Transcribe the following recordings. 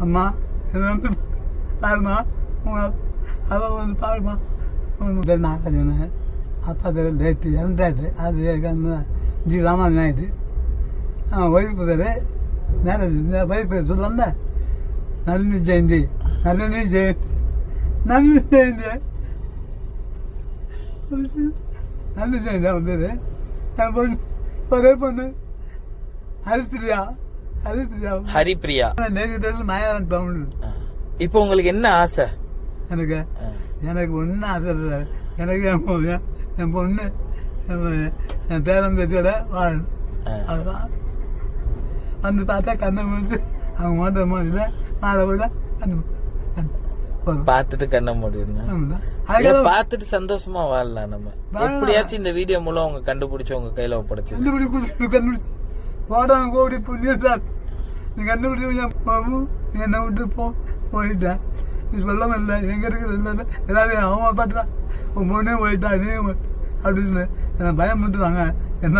அம்மா இது வந்து பாருமா அவள் வந்து பாருமா முதல் நான் சொன்னேன் அப்பா டேட்டு இறந்தாட்டு அது ஜி ராமான் ஆகிட்டு ஒய்ஃபு பேர் நேரம் ஒய்ஃப் பேர் சொல்ல நளினி ஜெயந்தி நளினி ஜெயந்தி நளினி ஜெயந்தி நளினி ஜெயந்தி அவன் பேர் என் பொண்ணு ஒரே பொண்ணு ஹரிப்பிரியா. மாயாவரம் டவுன். இப்போ உங்களுக்கு என்ன ஆசை? எனக்கு ஒன்றும் ஆசை இல்லை. எனக்கு என் பொண்ணு என் பேரன் பேத்தியோட வாழணும். அதுதான் வந்து பார்த்தா கண்ணை முடிஞ்சு அவங்க மோதிர மாதிரி மாலை விட பார்த்துட்டு கண்ண முடியும். பார்த்துட்டு சந்தோஷமா வாழலாம். நம்ம எப்படியாச்சும் இந்த வீடியோ மூலம் அவங்க கண்டுபிடிச்சு உங்க கையில ஒப்படைச்சு கண்டுபிடிச்சு போடாங்க கோடி புண்ணியத்தான் நீ கண்டுபிடிச்சு பாபு என்னை விட்டு போயிட்டேன். நீ சொல்லாம இல்லை எங்க இருக்கிற எல்லாரும் அவன் பார்த்துட்டான் உன் பொண்ணே போயிட்டா நீ அப்படின்னு என்னை பயமுத்துறாங்க. என்ன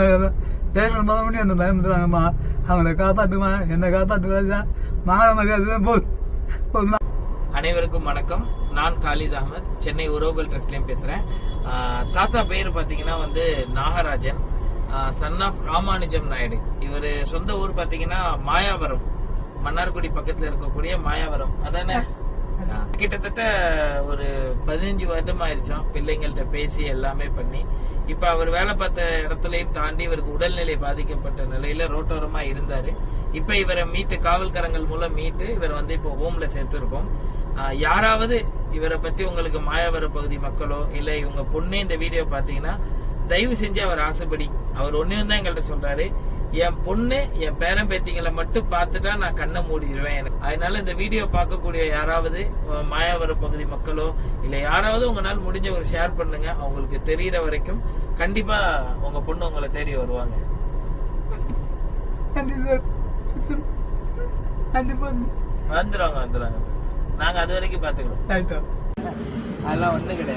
ஜெயலலிதா மொதல் பண்ணி என்னை பயமுத்துறாங்கம்மா. அவங்களை காப்பாற்றுமா என்னை காப்பாற்றுறாச்சா மகாண மரியாதை போதும். அனைவருக்கும் வணக்கம். நான் காலித் அகமது, சென்னை உரோபல் ட்ரஸ்ட்லயும் பேசுறேன். தாத்தா பேர் பாத்தீங்கன்னா வந்து நாகராஜன், சன் ஆஃப் ராமானுஜம் நாயுடு. இவரு சொந்த ஊர் பாத்தீங்கன்னா மாயாவரம், மன்னார்குடி பக்கத்துல இருக்கக்கூடிய மாயாவரம். அதானே கிட்டத்தட்ட ஒரு 15 வருடம் ஆயிடுச்சான் பிள்ளைங்கள்ட்ட பேசி எல்லாமே பண்ணி. இப்ப அவர் வேலை பார்த்த இடத்துலயும் தாண்டி இவருக்கு உடல்நிலை பாதிக்கப்பட்ட நிலையில ரோட்டோரமா இருந்தாரு. இப்ப இவரை மீட்டு காவல்காரங்கள் மூலம் மீட்டு இவரை வந்து இப்போ ஹோம்ல சேர்த்திருக்கோம். யாராவது இவரை பத்தி உங்களுக்கு மாயாவர பகுதி மக்களோ இல்ல இவங்க பொண்ணே இந்த வீடியோ பாத்தீங்கன்னா தயவு செஞ்சு அவர் ஆசைப்படி அவர் ஒன்னும் தான் எங்கள்கிட்ட சொல்றாரு, என் பொண்ணு என் பேரன் பேத்திங்களை மட்டும் பார்த்துட்டா நான் கண்ணை மூடிடுவேன். அதனால இந்த வீடியோ பார்க்கக்கூடிய யாராவது மாயாவர பகுதி மக்களோ இல்ல யாராவது உங்களால முடிஞ்ச ஒரு ஷேர் பண்ணுங்க. அவங்களுக்கு தெரியற வரைக்கும் கண்டிப்பா உங்க பொண்ணு உங்களை தேடி வருவாங்க. வந்துடுவாங்க. நாங்க அது வரைக்கும் பாத்துக்கிறோம். அதெல்லாம் ஒண்ணு கிடையாது.